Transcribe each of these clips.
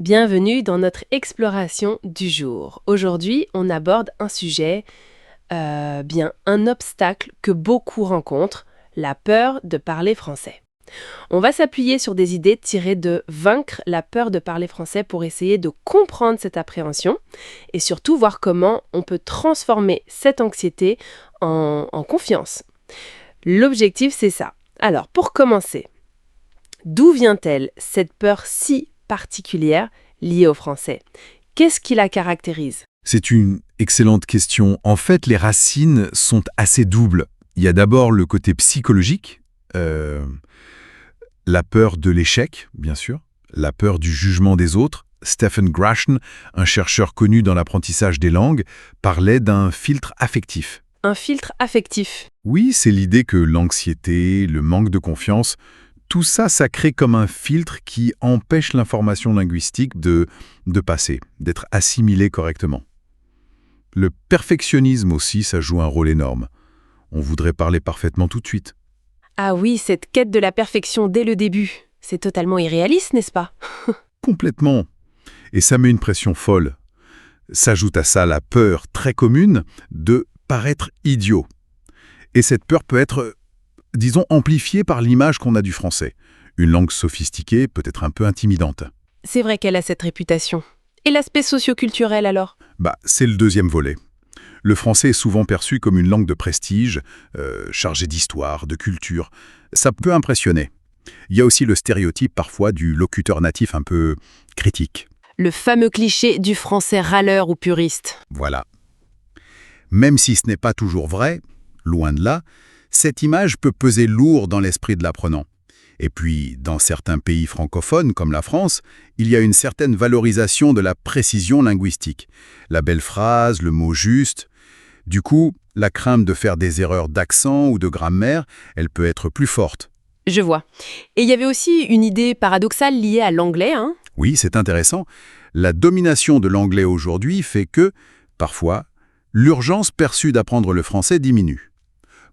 Bienvenue dans notre exploration du jour. Aujourd'hui, on aborde un sujet, un obstacle que beaucoup rencontrent, la peur de parler français. On va s'appuyer sur des idées tirées de Vaincre la peur de parler français pour essayer de comprendre cette appréhension et surtout voir comment on peut transformer cette anxiété en confiance. L'objectif, c'est ça. Alors, pour commencer, d'où vient-elle cette peur si particulière liée au français? Qu'est-ce qui la caractérise? C'est une excellente question. En fait, les racines sont assez doubles. Il y a d'abord le côté psychologique, la peur de l'échec, bien sûr, la peur du jugement des autres. Stephen Grasham, un chercheur connu dans l'apprentissage des langues, parlait d'un filtre affectif. Un filtre affectif. Oui, c'est l'idée que l'anxiété, le manque de confiance, tout ça, ça crée comme un filtre qui empêche l'information linguistique de passer, d'être assimilée correctement. Le perfectionnisme aussi, ça joue un rôle énorme. On voudrait parler parfaitement tout de suite. Ah oui, cette quête de la perfection dès le début. C'est totalement irréaliste, n'est-ce pas? Complètement. Et ça met une pression folle. S'ajoute à ça la peur très commune de paraître idiot. Et cette peur peut être, disons, amplifiée par l'image qu'on a du français. Une langue sophistiquée, peut-être un peu intimidante. C'est vrai qu'elle a cette réputation. Et l'aspect socio-culturel alors? C'est le deuxième volet. Le français est souvent perçu comme une langue de prestige, chargée d'histoire, de culture. Ça peut impressionner. Il y a aussi le stéréotype parfois du locuteur natif un peu critique. Le fameux cliché du français râleur ou puriste. Voilà. Même si ce n'est pas toujours vrai, loin de là, cette image peut peser lourd dans l'esprit de l'apprenant. Et puis, dans certains pays francophones, comme la France, il y a une certaine valorisation de la précision linguistique. La belle phrase, le mot juste. Du coup, la crainte de faire des erreurs d'accent ou de grammaire, elle peut être plus forte. Je vois. Et il y avait aussi une idée paradoxale liée à l'anglais, hein? Oui, c'est intéressant. La domination de l'anglais aujourd'hui fait que, parfois, l'urgence perçue d'apprendre le français diminue.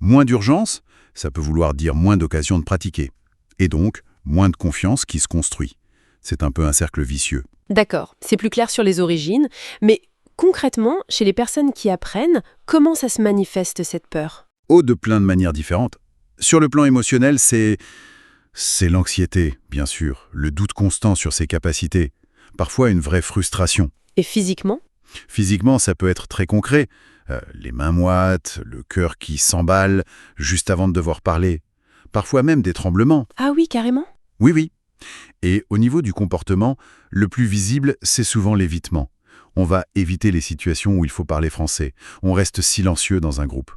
Moins d'urgence, ça peut vouloir dire moins d'occasions de pratiquer. Et donc, moins de confiance qui se construit. C'est un peu un cercle vicieux. D'accord, c'est plus clair sur les origines, mais concrètement, chez les personnes qui apprennent, comment ça se manifeste cette peur? De plein de manières différentes. Sur le plan émotionnel, c'est l'anxiété, bien sûr, le doute constant sur ses capacités, parfois une vraie frustration. Et physiquement? Physiquement, ça peut être très concret. Les mains moites, le cœur qui s'emballe juste avant de devoir parler. Parfois même des tremblements. Ah oui, carrément? Oui. Et au niveau du comportement, le plus visible, c'est souvent l'évitement. On va éviter les situations où il faut parler français. On reste silencieux dans un groupe.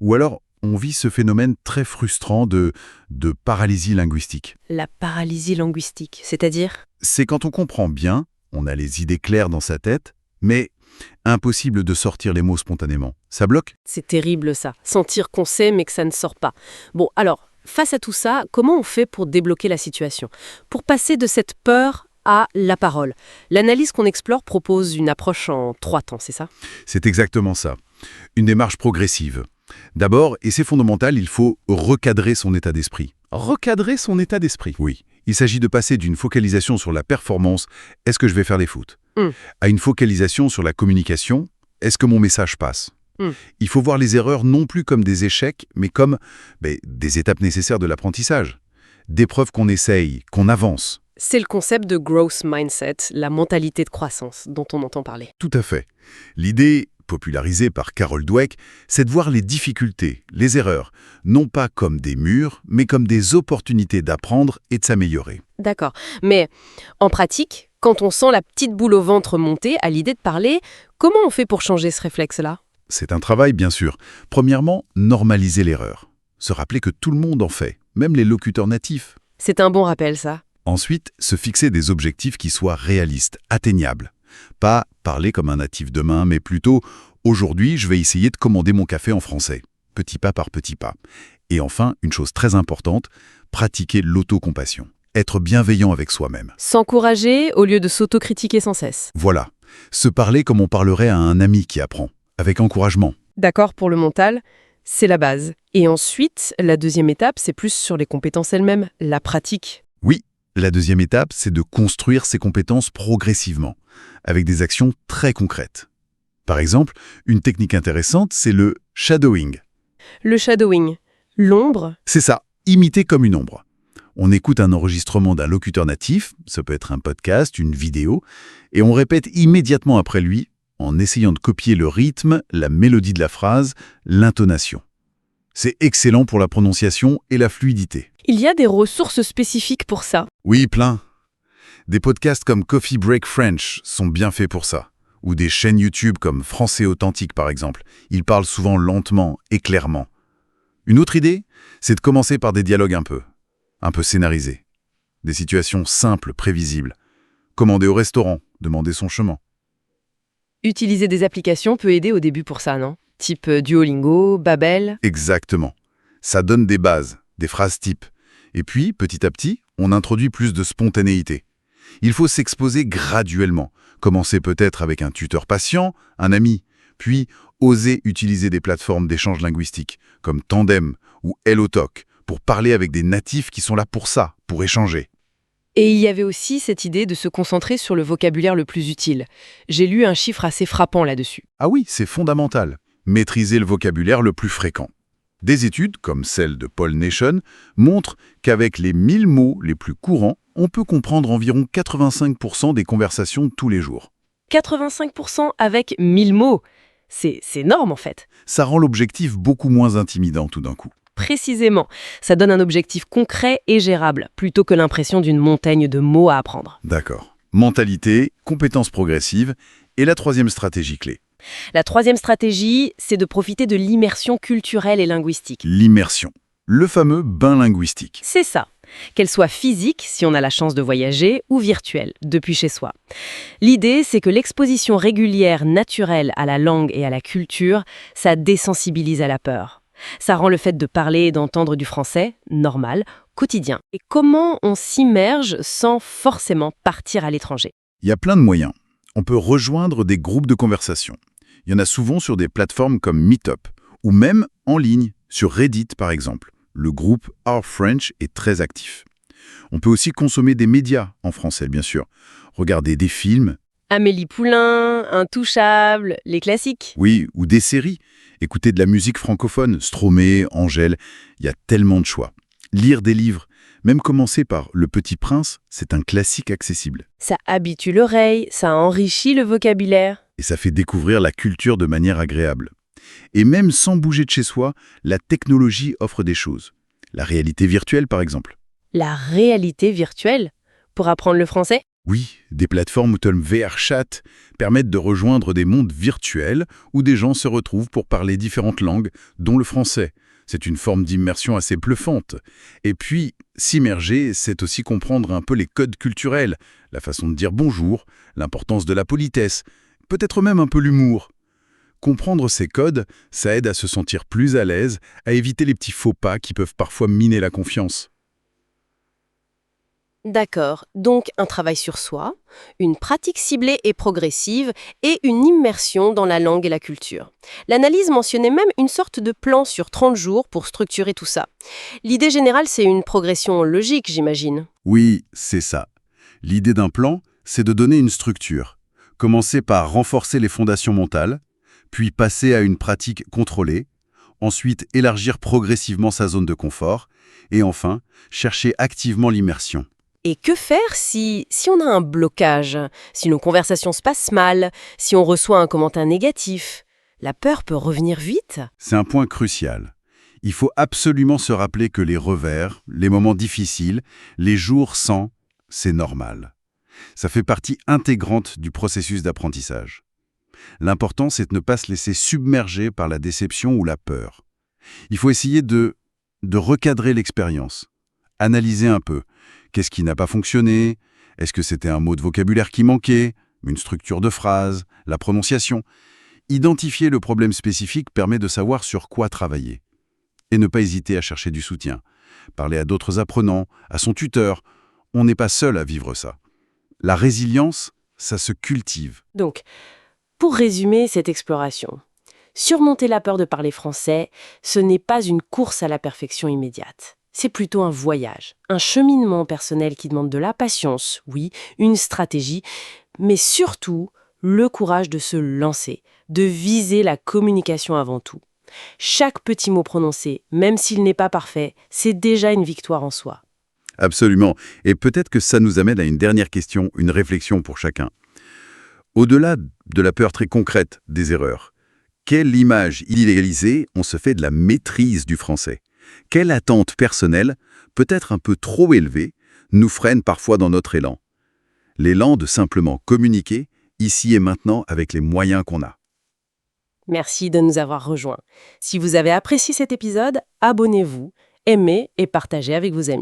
Ou alors, on vit ce phénomène très frustrant de paralysie linguistique. La paralysie linguistique, c'est-à-dire? C'est quand on comprend bien, on a les idées claires dans sa tête, mais impossible de sortir les mots spontanément. Ça bloque? C'est terrible ça, sentir qu'on sait mais que ça ne sort pas. Bon, alors, face à tout ça, comment on fait pour débloquer la situation? Pour passer de cette peur à la parole. L'analyse qu'on explore propose une approche en 3 temps, c'est ça? C'est exactement ça. Une démarche progressive. D'abord, et c'est fondamental, il faut recadrer son état d'esprit. Recadrer son état d'esprit? Oui. Il s'agit de passer d'une focalisation sur la performance, est-ce que je vais faire des fautes, à une focalisation sur la communication, est-ce que mon message passe. Il faut voir les erreurs non plus comme des échecs, mais comme des étapes nécessaires de l'apprentissage. Des preuves qu'on essaye, qu'on avance. C'est le concept de growth mindset, la mentalité de croissance dont on entend parler. Tout à fait. L'idée, popularisée par Carol Dweck, c'est de voir les difficultés, les erreurs, non pas comme des murs, mais comme des opportunités d'apprendre et de s'améliorer. D'accord. Mais en pratique, quand on sent la petite boule au ventre monter à l'idée de parler, comment on fait pour changer ce réflexe-là? C'est un travail, bien sûr. Premièrement, normaliser l'erreur. Se rappeler que tout le monde en fait, même les locuteurs natifs. C'est un bon rappel, ça. Ensuite, se fixer des objectifs qui soient réalistes, atteignables. Pas parler comme un natif demain, mais plutôt « aujourd'hui, je vais essayer de commander mon café en français ». Petit pas par petit pas. Et enfin, une chose très importante, pratiquer l'autocompassion. Être bienveillant avec soi-même. S'encourager au lieu de s'autocritiquer sans cesse. Voilà. Se parler comme on parlerait à un ami qui apprend, avec encouragement. D'accord, pour le mental, c'est la base. Et ensuite, la deuxième étape, c'est plus sur les compétences elles-mêmes, la pratique. Oui, La deuxième étape, c'est de construire ses compétences progressivement, avec des actions très concrètes. Par exemple, une technique intéressante, c'est le shadowing. Le shadowing, l'ombre. C'est ça, imiter comme une ombre. On écoute un enregistrement d'un locuteur natif, ça peut être un podcast, une vidéo, et on répète immédiatement après lui, en essayant de copier le rythme, la mélodie de la phrase, l'intonation. C'est excellent pour la prononciation et la fluidité. Il y a des ressources spécifiques pour ça. Oui, plein. Des podcasts comme Coffee Break French sont bien faits pour ça. Ou des chaînes YouTube comme Français Authentique, par exemple. Ils parlent souvent lentement et clairement. Une autre idée, c'est de commencer par des dialogues un peu scénarisés. Des situations simples, prévisibles. Commander au restaurant, demander son chemin. Utiliser des applications peut aider au début pour ça, non? Type Duolingo, Babel. Exactement. Ça donne des bases, des phrases types. Et puis, petit à petit, on introduit plus de spontanéité. Il faut s'exposer graduellement. Commencer peut-être avec un tuteur patient, un ami, puis oser utiliser des plateformes d'échange linguistique, comme Tandem ou HelloTalk, pour parler avec des natifs qui sont là pour ça, pour échanger. Et il y avait aussi cette idée de se concentrer sur le vocabulaire le plus utile. J'ai lu un chiffre assez frappant là-dessus. Ah oui, c'est fondamental. Maîtriser le vocabulaire le plus fréquent. Des études, comme celle de Paul Nation, montrent qu'avec les 1000 mots les plus courants, on peut comprendre environ 85% des conversations tous les jours. 85% avec 1000 mots. C'est énorme en fait. Ça rend l'objectif beaucoup moins intimidant tout d'un coup. Précisément, ça donne un objectif concret et gérable, plutôt que l'impression d'une montagne de mots à apprendre. D'accord. Mentalité, compétences progressives et la troisième stratégie clé. La troisième stratégie, c'est de profiter de l'immersion culturelle et linguistique. L'immersion. Le fameux bain linguistique. C'est ça. Qu'elle soit physique, si on a la chance de voyager, ou virtuelle, depuis chez soi. L'idée, c'est que l'exposition régulière, naturelle à la langue et à la culture, ça désensibilise à la peur. Ça rend le fait de parler et d'entendre du français normal, quotidien. Et comment on s'immerge sans forcément partir à l'étranger? Il y a plein de moyens. On peut rejoindre des groupes de conversation. Il y en a souvent sur des plateformes comme Meetup, ou même en ligne, sur Reddit par exemple. Le groupe Our French est très actif. On peut aussi consommer des médias, en français bien sûr. Regarder des films. Amélie Poulain, Intouchable, les classiques. Oui, ou des séries. Écouter de la musique francophone, Stromae, Angèle, il y a tellement de choix. Lire des livres, même commencer par Le Petit Prince, c'est un classique accessible. Ça habitue l'oreille, ça enrichit le vocabulaire. Et ça fait découvrir la culture de manière agréable. Et même sans bouger de chez soi, la technologie offre des choses. La réalité virtuelle, par exemple. La réalité virtuelle pour apprendre le français? Oui, des plateformes comme VRChat permettent de rejoindre des mondes virtuels où des gens se retrouvent pour parler différentes langues, dont le français. C'est une forme d'immersion assez bluffante. Et puis, s'immerger, c'est aussi comprendre un peu les codes culturels, la façon de dire bonjour, l'importance de la politesse, peut-être même un peu l'humour. Comprendre ces codes, ça aide à se sentir plus à l'aise, à éviter les petits faux pas qui peuvent parfois miner la confiance. D'accord, donc un travail sur soi, une pratique ciblée et progressive et une immersion dans la langue et la culture. L'analyse mentionnait même une sorte de plan sur 30 jours pour structurer tout ça. L'idée générale, c'est une progression logique, j'imagine. Oui, c'est ça. L'idée d'un plan, c'est de donner une structure. Commencer par renforcer les fondations mentales, puis passer à une pratique contrôlée, ensuite élargir progressivement sa zone de confort, et enfin, chercher activement l'immersion. Et que faire si on a un blocage, si nos conversations se passent mal, si on reçoit un commentaire négatif? La peur peut revenir vite. C'est un point crucial. Il faut absolument se rappeler que les revers, les moments difficiles, les jours sans, c'est normal. Ça fait partie intégrante du processus d'apprentissage. L'important, c'est de ne pas se laisser submerger par la déception ou la peur. Il faut essayer de recadrer l'expérience, analyser un peu. Qu'est-ce qui n'a pas fonctionné? Est-ce que c'était un mot de vocabulaire qui manquait? Une structure de phrase? La prononciation? Identifier le problème spécifique permet de savoir sur quoi travailler. Et ne pas hésiter à chercher du soutien. Parler à d'autres apprenants, à son tuteur. On n'est pas seul à vivre ça. La résilience, ça se cultive. Donc, pour résumer cette exploration, surmonter la peur de parler français, ce n'est pas une course à la perfection immédiate. c'est plutôt un voyage, un cheminement personnel qui demande de la patience, oui, une stratégie, mais surtout le courage de se lancer, de viser la communication avant tout. Chaque petit mot prononcé, même s'il n'est pas parfait, c'est déjà une victoire en soi. Absolument. Et peut-être que ça nous amène à une dernière question, une réflexion pour chacun. Au-delà de la peur très concrète des erreurs, quelle image idéalisée on se fait de la maîtrise du français? Quelle attente personnelle, peut-être un peu trop élevée, nous freine parfois dans notre élan? L'élan de simplement communiquer, ici et maintenant, avec les moyens qu'on a. Merci de nous avoir rejoints. Si vous avez apprécié cet épisode, abonnez-vous, aimez et partagez avec vos amis.